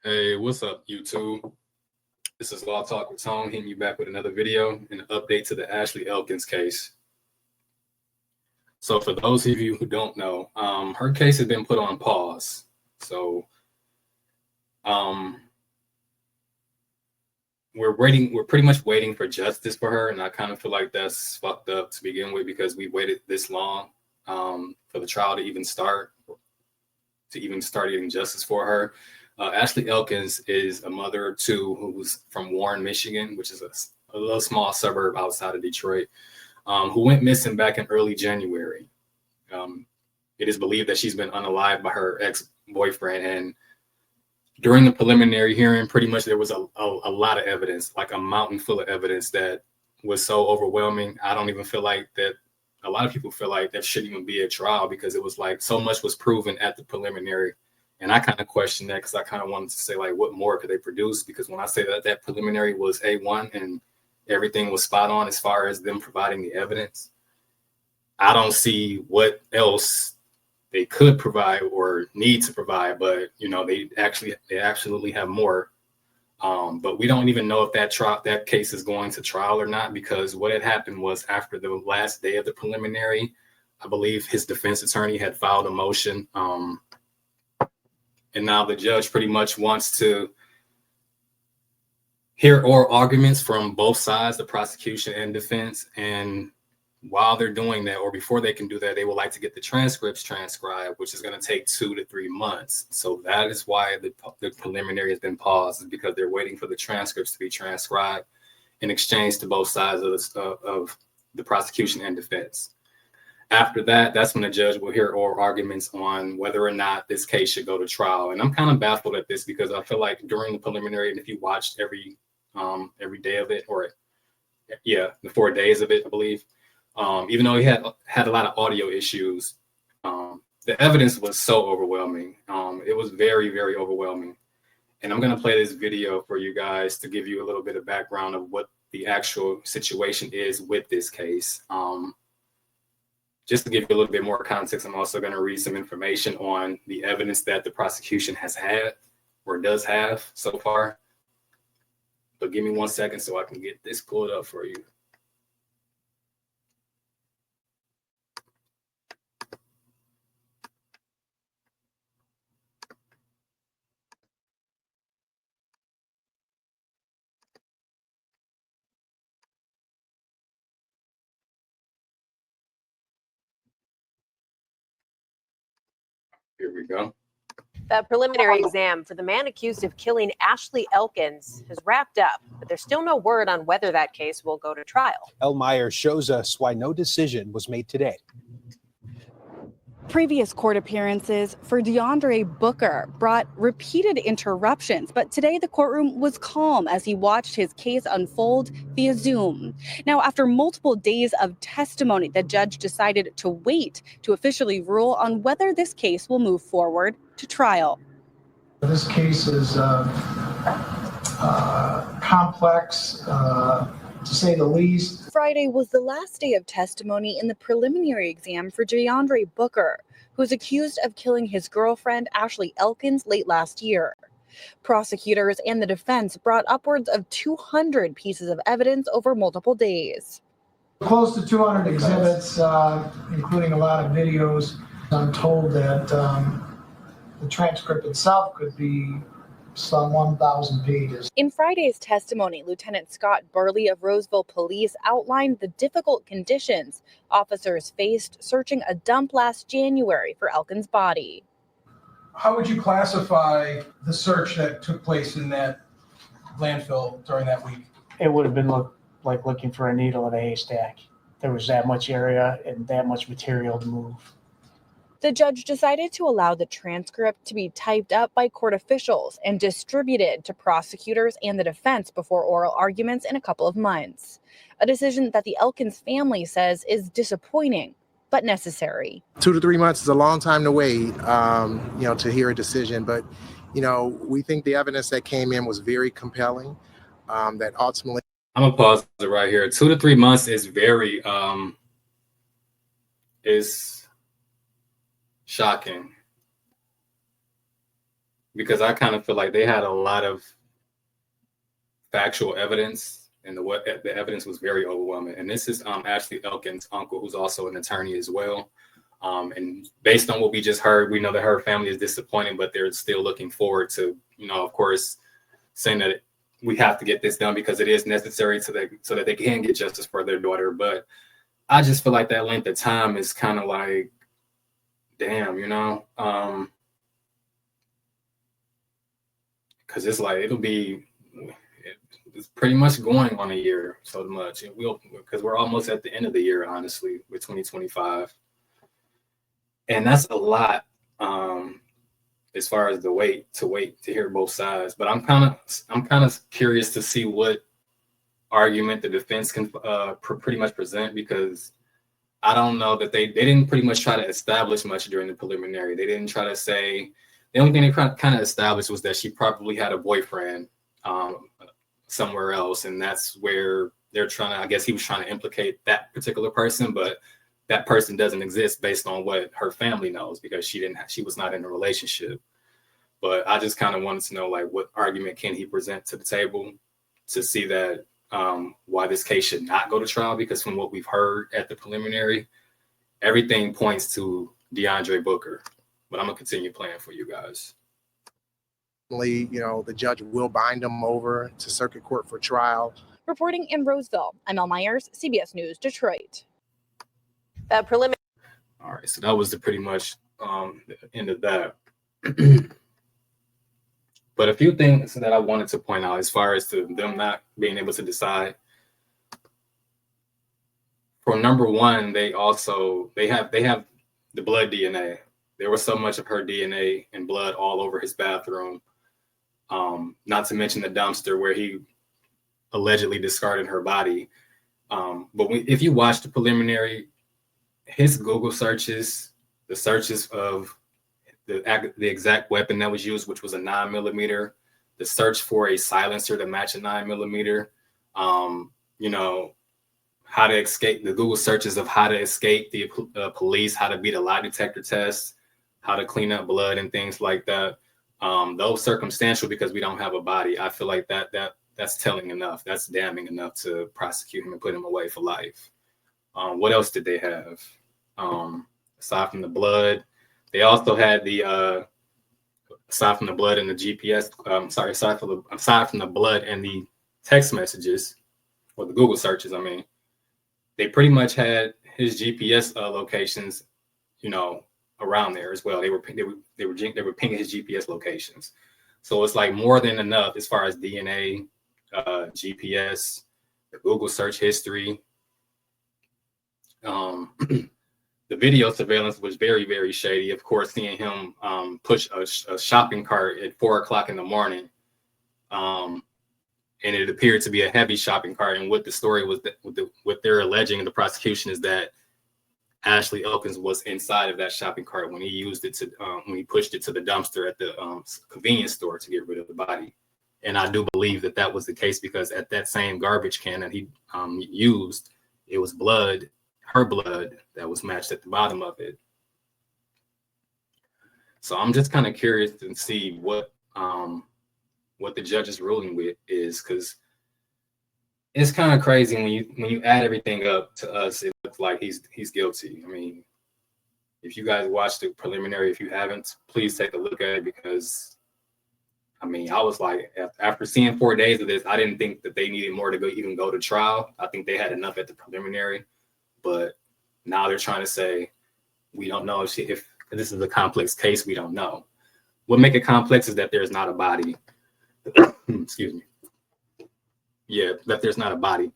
Hey, what's up, YouTube? This is Law Talk with Tone, hitting you back with another video and an update to the Ashley Elkins case. So for those of you who don't know, her case has been put on pause. So we're pretty much waiting for justice for her, and I kind of feel like that's fucked up to begin with because we waited this long for the trial to even start getting justice for her. Ashley Elkins is a mother of two who's from Warren, Michigan, which is a little small suburb outside of Detroit, who went missing back in early January. It is believed that she's been unalived by her ex-boyfriend, and during the preliminary hearing, pretty much there was a lot of evidence, like a mountain full of evidence that was so overwhelming. I don't even feel like that. A lot of people feel like that shouldn't even be a trial because it was like so much was proven at the preliminary. And I kind of question that because I kind of wanted to say, like, what more could they produce? Because when I say that preliminary was A1 and everything was spot on as far as them providing the evidence, I don't see what else they could provide or need to provide. But, you know, they absolutely have more. But we don't even know if that case is going to trial or not, because what had happened was after the last day of the preliminary, I believe his defense attorney had filed a motion. And now the judge pretty much wants to hear oral arguments from both sides, the prosecution and defense. And while they're doing that, or before they can do that, they would like to get the transcripts transcribed, which is going to take 2 to 3 months. So that is why the preliminary has been paused, is because they're waiting for the transcripts to be transcribed and exchanged to both sides of the prosecution and defense. After that, that's when the judge will hear oral arguments on whether or not this case should go to trial. And I'm kind of baffled at this because I feel like during the preliminary, and if you watched every day of it, the 4 days of it, I believe, even though he had a lot of audio issues, the evidence was so overwhelming. It was very, very overwhelming. And I'm going to play this video for you guys to give you a little bit of background of what the actual situation is with this case. Just to give you a little bit more context, I'm also going to read some information on the evidence that the prosecution has had or does have so far. But give me 1 second so I can get this pulled up for you. Here we go. The preliminary exam for the man accused of killing Ashley Elkins has wrapped up, but there's still no word on whether that case will go to trial. Elmeyer shows us why no decision was made today. Previous court appearances for DeAndre Booker brought repeated interruptions, but today the courtroom was calm as he watched his case unfold via Zoom. Now, after multiple days of testimony, the judge decided to wait to officially rule on whether this case will move forward to trial. This case is complex, to say the least. Friday was the last day of testimony in the preliminary exam for DeAndre Booker, who's accused of killing his girlfriend, Ashley Elkins, late last year. Prosecutors and the defense brought upwards of 200 pieces of evidence over multiple days. Close to 200 exhibits, including a lot of videos. I'm told that the transcript itself could be some 1,000 pages. In Friday's testimony, Lieutenant Scott Burley of Roseville Police outlined the difficult conditions officers faced searching a dump last January for Elkins' body. How would you classify the search that took place in that landfill during that week? It would have been like looking for a needle in a haystack. There was that much area and that much material to move. The judge decided to allow the transcript to be typed up by court officials and distributed to prosecutors and the defense before oral arguments in a couple of months. A decision that the Elkins family says is disappointing, but necessary. 2 to 3 months is a long time to wait, to hear a decision. But, we think the evidence that came in was very compelling, that ultimately. I'm gonna pause it right here. 2 to 3 months is very, is shocking. because I kind of feel like they had a lot of factual evidence, and the evidence was very overwhelming. And this is Ashley Elkins' uncle, who's also an attorney as well. And based on what we just heard, we know that her family is disappointed, but they're still looking forward to, of course, saying that we have to get this done because it is necessary so that they can get justice for their daughter. But I just feel like that length of time is kind of like, damn, because it's like it's pretty much going on a year so much. Because we're almost at the end of the year, honestly, with 2025. And that's a lot as far as the wait to hear both sides. But I'm kind of curious to see what argument the defense can pretty much present, because I don't know that they didn't pretty much try to establish much during the preliminary. They didn't try to say, the only thing they kind of established was that she probably had a boyfriend somewhere else, and that's where they're trying to, I guess he was trying to implicate that particular person, but that person doesn't exist based on what her family knows, because she was not in a relationship. But I just kind of wanted to know, like, what argument can he present to the table to see that why this case should not go to trial, because from what we've heard at the preliminary, everything points to DeAndre Booker. But I'm gonna continue playing for you guys. The judge will bind them over to circuit court for trial. Reporting in Roseville, I'm Elle Myers, CBS News, Detroit. That preliminary. All right, so that was pretty much the end of that. But a few things that I wanted to point out as far as to them not being able to decide. For number one, they have the blood DNA. There was so much of her DNA and blood all over his bathroom. Not to mention the dumpster where he allegedly discarded her body. But if you watch the preliminary, his Google searches, the searches of the exact weapon that was used, which was a 9mm, the search for a silencer to match a 9mm, how to escape, the Google searches of how to escape the police, how to beat a lie detector test, how to clean up blood and things like that. Those circumstantial, because we don't have a body. I feel like that's telling enough. That's damning enough to prosecute him and put him away for life. What else did they have? Aside from the blood, they also had the aside from the blood and the GPS. Aside from the blood and the text messages, or the Google searches, they pretty much had his GPS locations, around there as well. They were pinging his GPS locations. So it's like more than enough as far as DNA, GPS, the Google search history. The video surveillance was very, very shady. Of course, seeing him push a shopping cart at 4:00 in the morning, and it appeared to be a heavy shopping cart. And what the story was, what they're alleging in the prosecution is that Ashley Elkins was inside of that shopping cart when he used it when he pushed it to the dumpster at the convenience store to get rid of the body. And I do believe that was the case, because at that same garbage can that he used, it was blood, her blood, that was matched at the bottom of it. So I'm just kind of curious to see what the judge's ruling with is, because it's kind of crazy when you add everything up to us, it looks like he's guilty. If you guys watched the preliminary, if you haven't, please take a look at it, because I was like, after seeing 4 days of this, I didn't think that they needed more to go to trial. I think they had enough at the preliminary, but now they're trying to say, we don't know if this is a complex case. We don't know. What make it complex is that there's not a body. Excuse me. Yeah, that there's not a body.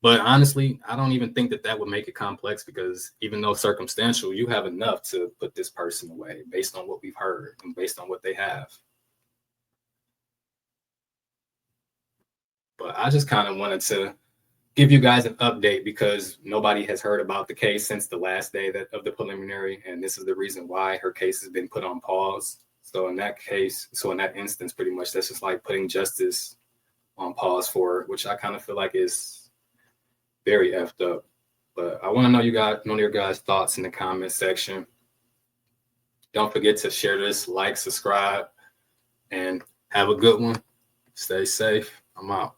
But honestly, I don't even think that would make it complex, because even though circumstantial, you have enough to put this person away based on what we've heard and based on what they have. But I just kind of wanted to give you guys an update, because nobody has heard about the case since the last day of the preliminary, and this is the reason why her case has been put on pause. So in that instance, pretty much that's just like putting justice on pause for it, which I kind of feel like is very effed up. But I want to know your guys' thoughts in the comment section. Don't forget to share this, like, subscribe, and have a good one. Stay safe. I'm out.